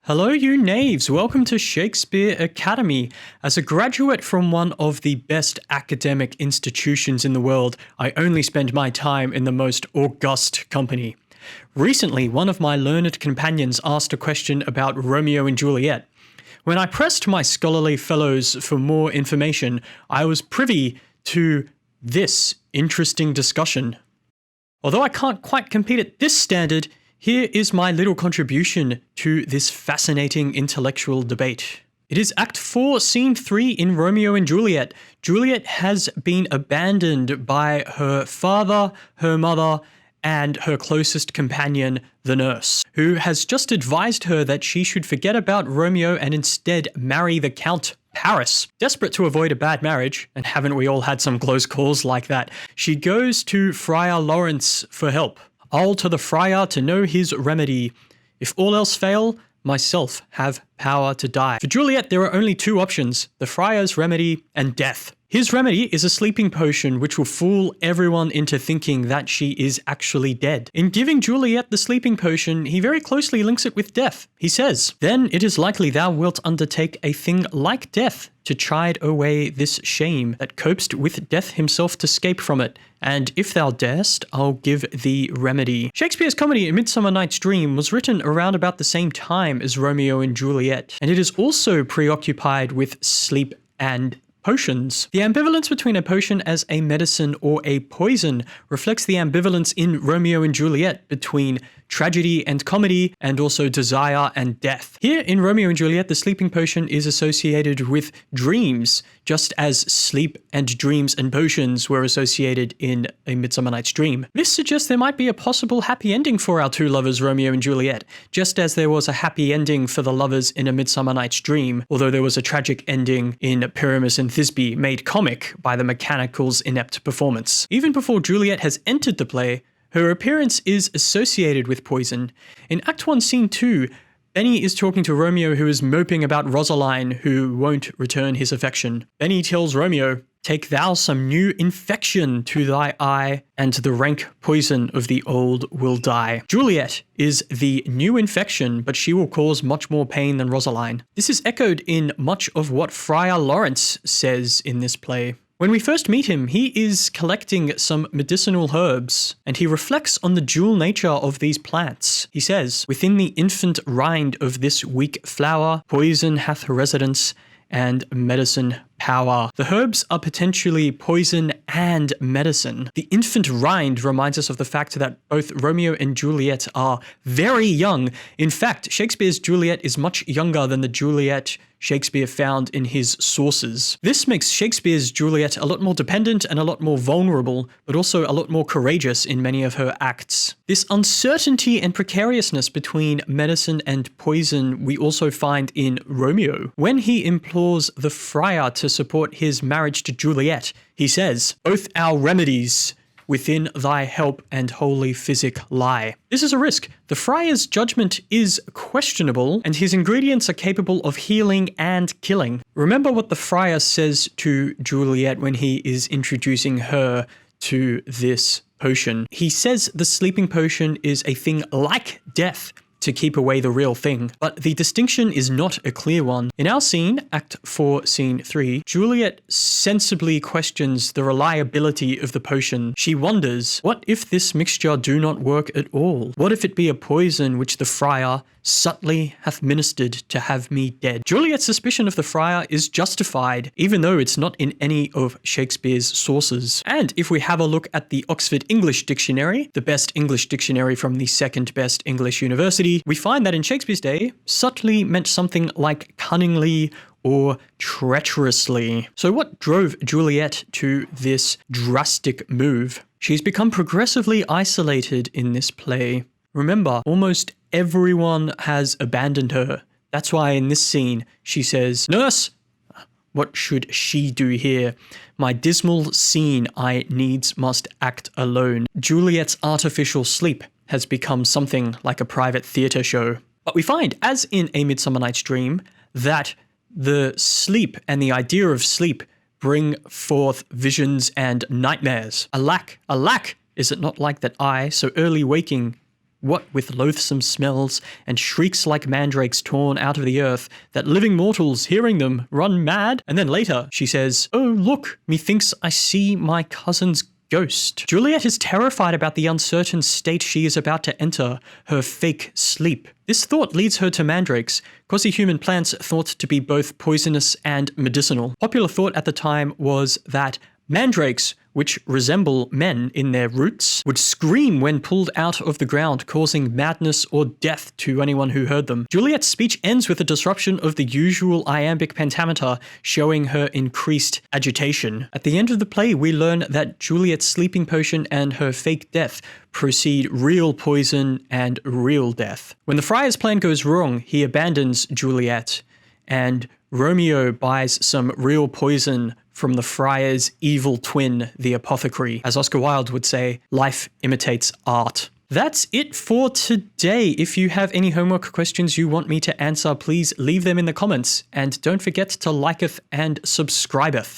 Hello, you knaves. Welcome to Shakespeare Academy. As a graduate from one of the best academic institutions in the world, I only spend my time in the most august company. Recently, one of my learned companions asked a question about Romeo and Juliet. When I pressed my scholarly fellows for more information, I was privy to this interesting discussion. Although I can't quite compete at this standard, here is my little contribution to this fascinating intellectual debate. It is Act 4, Scene 3 in Romeo and Juliet. Juliet has been abandoned by her father, her mother, and her closest companion, the nurse, who has just advised her that she should forget about Romeo and instead marry the Count Paris. Desperate to avoid a bad marriage, and haven't we all had some close calls like that, she goes to Friar Lawrence for help. I'll to the friar to know his remedy. If all else fail, myself have power to die. For Juliet, there are only two options, the friar's remedy and death. His remedy is a sleeping potion which will fool everyone into thinking that she is actually dead. In giving Juliet the sleeping potion, he very closely links it with death. He says, "Then it is likely thou wilt undertake a thing like death, to chide away this shame that copest with death himself to scape from it. And if thou darest, I'll give thee remedy." Shakespeare's comedy A Midsummer Night's Dream was written around about the same time as Romeo and Juliet, and it is also preoccupied with sleep and potions. The ambivalence between a potion as a medicine or a poison reflects the ambivalence in Romeo and Juliet between tragedy and comedy, and also desire and death. Here in Romeo and Juliet, the sleeping potion is associated with dreams, just as sleep and dreams and potions were associated in A Midsummer Night's Dream. This suggests there might be a possible happy ending for our two lovers, Romeo and Juliet, just as there was a happy ending for the lovers in A Midsummer Night's Dream, although there was a tragic ending in Pyramus and Thisbe, made comic by the mechanical's inept performance. Even before Juliet has entered the play, her appearance is associated with poison. In Act 1, Scene 2, Benny is talking to Romeo, who is moping about Rosaline, who won't return his affection. Benny tells Romeo, "Take thou some new infection to thy eye, and the rank poison of the old will die." Juliet is the new infection, but she will cause much more pain than Rosaline. This is echoed in much of what Friar Lawrence says in this play. When we first meet him, he is collecting some medicinal herbs, and he reflects on the dual nature of these plants. He says, "Within the infant rind of this weak flower, poison hath residence, and medicine power." The herbs are potentially poison and medicine. The infant rind reminds us of the fact that both Romeo and Juliet are very young. In fact, Shakespeare's Juliet is much younger than the Juliet Shakespeare found in his sources. This makes Shakespeare's Juliet a lot more dependent and a lot more vulnerable, but also a lot more courageous in many of her acts. This uncertainty and precariousness between medicine and poison we also find in Romeo. When he implores the friar to support his marriage to Juliet, he says, "Both our remedies within thy help and holy physic lie." This is a risk. The friar's judgment is questionable, and his ingredients are capable of healing and killing. Remember what the friar says to Juliet when he is introducing her to this potion. He says the sleeping potion is a thing like death, to keep away the real thing. But the distinction is not a clear one. In our scene, Act 4, Scene 3, Juliet sensibly questions the reliability of the potion. She wonders, what if this mixture do not work at all? What if it be a poison which the friar subtly hath ministered to have me dead? Juliet's suspicion of the friar is justified, even though it's not in any of Shakespeare's sources. And if we have a look at the Oxford English Dictionary, the best English dictionary from the second best English university, we find that in Shakespeare's day, subtly meant something like cunningly or treacherously. So what drove Juliet to this drastic move? She's become progressively isolated in this play. Remember, almost everyone has abandoned her. That's why in this scene, she says, "Nurse, what should she do here? My dismal scene I needs must act alone." Juliet's artificial sleep has become something like a private theatre show. But we find, as in A Midsummer Night's Dream, that the sleep and the idea of sleep bring forth visions and nightmares. Alack, alack, is it not like that I, so early waking, What with loathsome smells and shrieks like mandrakes torn out of the earth, that living mortals, hearing them, run mad? And then later, she says, "Oh, look, methinks I see my cousin's ghost." Juliet is terrified about the uncertain state she is about to enter, her fake sleep. This thought leads her to mandrakes, quasi-human plants thought to be both poisonous and medicinal. Popular thought at the time was that mandrakes, which resemble men in their roots, would scream when pulled out of the ground, causing madness or death to anyone who heard them. Juliet's speech ends with a disruption of the usual iambic pentameter, showing her increased agitation. At the end of the play, we learn that Juliet's sleeping potion and her fake death precede real poison and real death. When the friar's plan goes wrong, he abandons Juliet, and Romeo buys some real poison from the friar's evil twin, the apothecary. As Oscar Wilde would say, life imitates art. That's it for today. If you have any homework questions you want me to answer, please leave them in the comments. And don't forget to liketh and subscribeth.